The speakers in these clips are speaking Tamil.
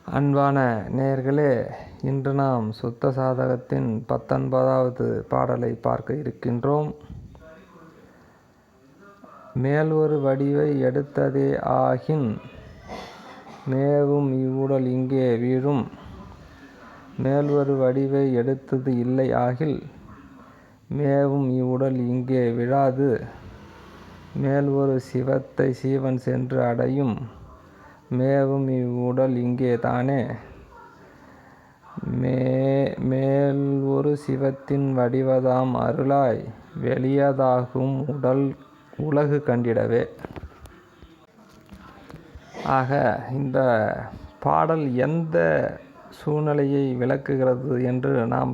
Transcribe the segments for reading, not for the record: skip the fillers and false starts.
அன்பான நேயர்களே, இன்று நாம் சுத்த சாதகத்தின் 19வது பாடலை பார்க்க இருக்கின்றோம். மேல் ஒரு வடிவை எடுத்ததே ஆகின் மேவும் இவ்வுடல் இங்கே வீழும். மேல் ஒரு வடிவை எடுத்தது இல்லை ஆகில் மேவும் இவ்வுடல் இங்கே விழாது. மேல் ஒரு சிவத்தை சீவன் சென்று அடையும். மேவும் இவ்வுடல் இங்கே தானே. மேல் ஒரு சிவத்தின் வடிவதாம் அருளாய் வெளியதாகும் உலகு கண்டிடவே. ஆக இந்த பாடல் எந்த சூழ்நிலையை விளக்குகிறது என்று நாம்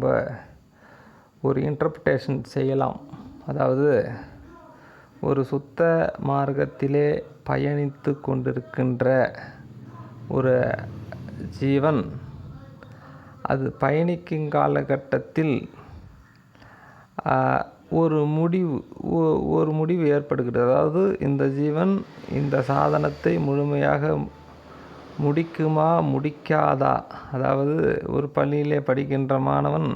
ஒரு இன்டர்பிரேஷன் செய்யலாம். அதாவது, ஒரு சுத்த மார்க்கத்திலே பயணித்து கொண்டிருக்கின்ற ஒரு ஜீவன் அது பயணிக்கும் காலகட்டத்தில் ஒரு முடிவு ஏற்படுகிறது. அதாவது, இந்த ஜீவன் இந்த சாதனத்தை முழுமையாக முடிக்குமா முடிக்காதா. அதாவது, ஒரு பள்ளியிலே படிக்கின்ற மாணவன்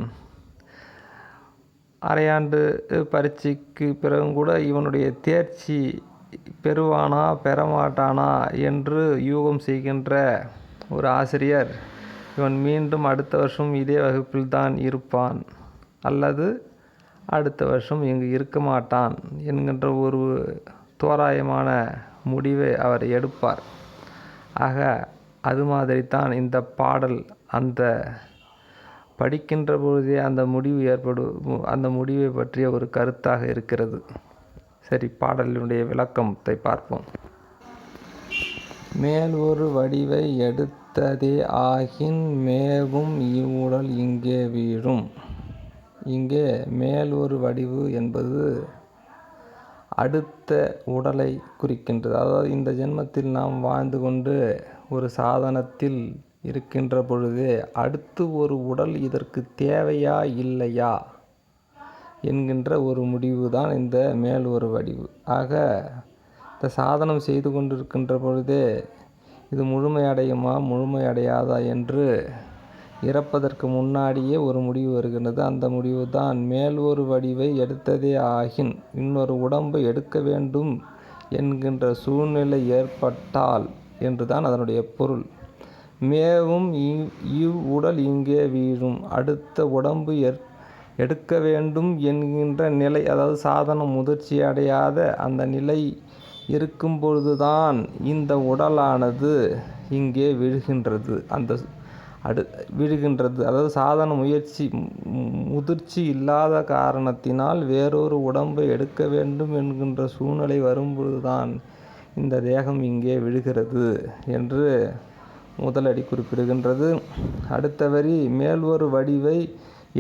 அரையாண்டு பரீட்சைக்கு பிறகும் கூட இவனுடைய தேர்ச்சி பெறுவானா பெறமாட்டானா என்று யூகம் செய்கின்ற ஒரு ஆசிரியர், இவன் மீண்டும் அடுத்த வருஷம் இதே வகுப்பில் தான் இருப்பான் அல்லது அடுத்த வருஷம் இங்கு இருக்க மாட்டான் என்கின்ற ஒரு தோராயமான முடிவை அவர் எடுப்பார். ஆக அது மாதிரி தான் இந்த பாடல் அந்த படிக்கின்ற பொழுதே அந்த முடிவை பற்றிய ஒரு கருத்தாக இருக்கிறது. சரி, பாடலினுடைய விளக்கத்தை பார்ப்போம். மேல் ஒரு வடிவை எடுத்ததே ஆகின் மேவும் இவ்வுடல் இங்கே வீழும். இங்கே மேல் ஒரு வடிவு என்பது அடுத்த உடலை குறிக்கின்றது. அதாவது, இந்த ஜென்மத்தில் நாம் வாழ்ந்து கொண்டு ஒரு சாதனத்தில் இருக்கின்ற பொழுதே அடுத்து ஒரு உடல் இதற்கு தேவையா இல்லையா என்கின்ற ஒரு முடிவு தான் இந்த மேல் ஒரு வடிவு. ஆக இந்த சாதனம் செய்து கொண்டிருக்கின்ற பொழுதே இது முழுமையடையுமா முழுமையடையாதா என்று இறப்பதற்கு முன்னாடியே ஒரு முடிவு வருகின்றது. அந்த முடிவு தான் மேல் ஒரு வடிவை எடுத்ததே ஆகின் இன்னொரு உடம்பை எடுக்க வேண்டும் என்கின்ற சூழ்நிலை ஏற்பட்டால் என்றுதான் அதனுடைய பொருள். மேவும் இவ்வுடல் இங்கே வீழும். அடுத்த உடம்பு எடுக்க வேண்டும் என்கின்ற நிலை, அதாவது சாதனம் முதிர்ச்சி அடையாத அந்த நிலை இருக்கும் பொழுதுதான் இந்த உடலானது இங்கே விழுகின்றது. அதாவது சாதன முதிர்ச்சி இல்லாத காரணத்தினால் வேறொரு உடம்பை எடுக்க வேண்டும் என்கின்ற சூழ்நிலை வரும்பொழுதுதான் இந்த தேகம் இங்கே விழுகிறது என்று முதலடி குறிப்பிடுகின்றது. அடுத்த வரி, மேல் ஒரு வடிவை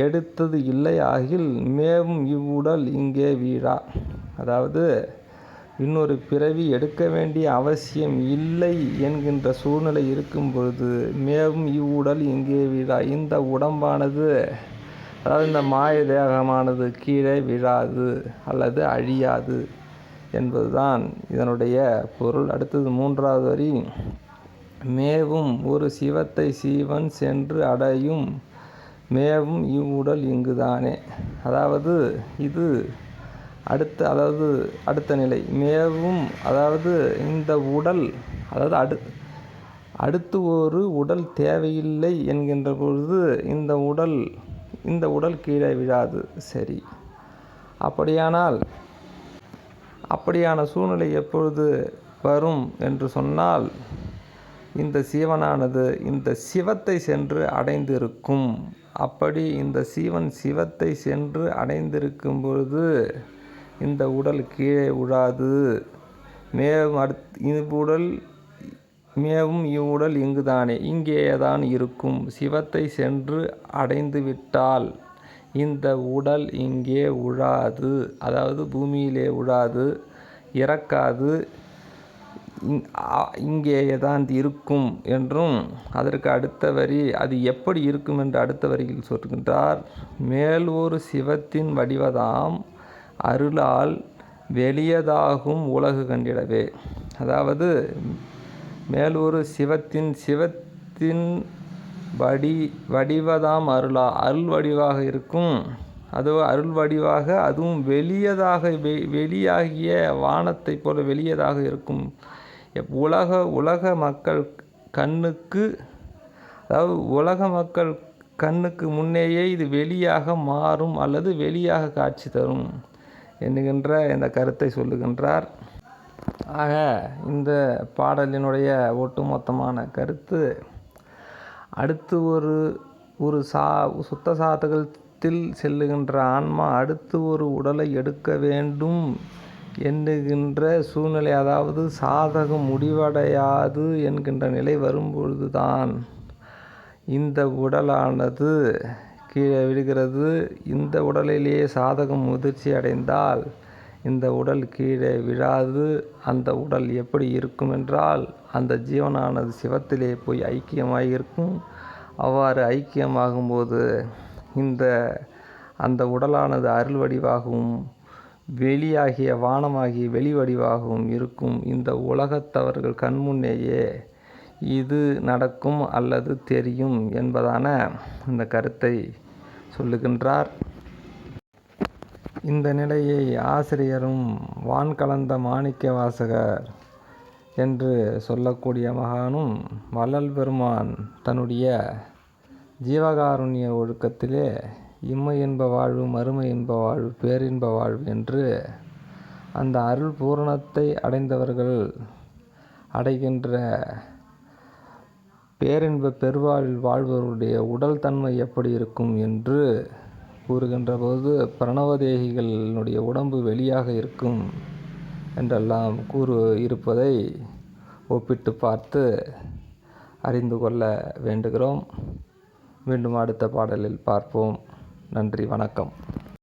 எடுத்தது இல்லை ஆகில் மேவும் இவ்வுடல் இங்கே வீழா. அதாவது, இன்னொரு பிறவி எடுக்க வேண்டிய அவசியம் இல்லை என்கின்ற சூழ்நிலை இருக்கும் பொழுது மேவும் இவ்வுடல் இங்கே வீழா. இந்த உடம்பானது, அதாவது இந்த மாய தேகமானது கீழே விழாது அல்லது அழியாது என்பதுதான் இதனுடைய பொருள். அடுத்தது 3வது வரி, மேவும் ஒரு சிவத்தை சீவன் சென்று அடையும். மேவும் இவ்வுடல் இங்குதானே. அதாவது இது அடுத்த நிலை. மேவும், அதாவது இந்த உடல், அதாவது அடுத்து ஒரு உடல் தேவையில்லை என்கின்ற பொழுது இந்த உடல் கீழே விழாது. சரி, அப்படியான சூழ்நிலை எப்பொழுது வரும் என்று சொன்னால், இந்த சீவனானது இந்த சிவத்தை சென்று அடைந்திருக்கும். அப்படி இந்த சீவன் சிவத்தை சென்று அடைந்திருக்கும் பொழுது இந்த உடல் கீழே விழாது. மேவும் இவ்வுடல் இங்குதானே, இங்கேதான் இருக்கும். சிவத்தை சென்று அடைந்து விட்டால் இந்த உடல் இங்கே உழாது, அதாவது பூமியிலே உழாது, இறக்காது, இங்கேதான் இருக்கும் என்றும். அதற்கு அடுத்த வரி, அது எப்படி இருக்கும் என்று அடுத்த வரியில் சொல்கின்றார். மேல் ஒரு சிவத்தின் வடிவதாம் அருளால் வெளியதாகும் உலகு கண்டிடவே. அதாவது, மேல் ஒரு அருட்பெருஞ்சோதியின் வடிவதாம் அருள் வடிவாக இருக்கும். அருள் வடிவாக அதுவும் வெளியாகிய வானத்தைப் போல வெளியதாக இருக்கும். உலக மக்கள் கண்ணுக்கு, அதாவது உலக மக்கள் கண்ணுக்கு முன்னேயே இது வெளியாக மாறும் அல்லது வெளியாக காட்சி தரும் என்கின்ற இந்த கருத்தை சொல்லுகின்றார். ஆக இந்த பாடலினுடைய ஒட்டுமொத்தமான கருத்து, அடுத்து ஒரு சுத்த சாதகத்தில் செல்லுகின்ற ஆன்மா அடுத்து ஒரு உடலை எடுக்க வேண்டும் என்கின்ற சூழ்நிலை, அதாவது சாதகம் முடிவடையாது என்கின்ற நிலை வரும்பொழுதுதான் இந்த உடலானது கீழே விழுகிறது. இந்த உடலிலேயே சாதகம் முதிர்ச்சி அடைந்தால் இந்த உடல் கீழே விழாது. அந்த உடல் எப்படி இருக்கும் என்றால், அந்த ஜீவனானது சிவத்திலே போய் ஐக்கியமாக இருக்கும். அவ்வாறு ஐக்கியமாகும்போது அந்த உடலானது அருள் வடிவாகவும் வெளியாகிய வானமாகிய வெளி வடிவாகவும் இருக்கும். இந்த உலகத்தவர்கள் கண்முன்னேயே இது நடக்கும் அல்லது தெரியும் என்பதான இந்த கருத்தை சொல்லுகின்றார். இந்த நிலையை ஆசிரியரும் வான் கலந்த மாணிக்க வாசகர் என்று சொல்லக்கூடிய மகானும் வள்ளல் பெருமான் தன்னுடைய ஜீவகாருண்ய ஒழுக்கத்திலே இம்மை இன்ப வாழ்வு, மறுமை இன்ப வாழ்வு, பேரின்ப வாழ்வு என்று அந்த அருள் பூரணத்தை அடைந்தவர்கள் அடைகின்ற பேரின்ப பெருவாழ்வில் வாழ்பவருடைய உடல் தன்மை எப்படி இருக்கும் என்று கூறுகின்ற போது, பிரணவதேகிகளுடைய உடம்பு வெளியாக இருக்கும் என்றெல்லாம் இருப்பதை ஒப்பிட்டு பார்த்து அறிந்து கொள்ள வேண்டுகிறோம். மீண்டும் அடுத்த பாடலில் பார்ப்போம். நன்றி, வணக்கம்.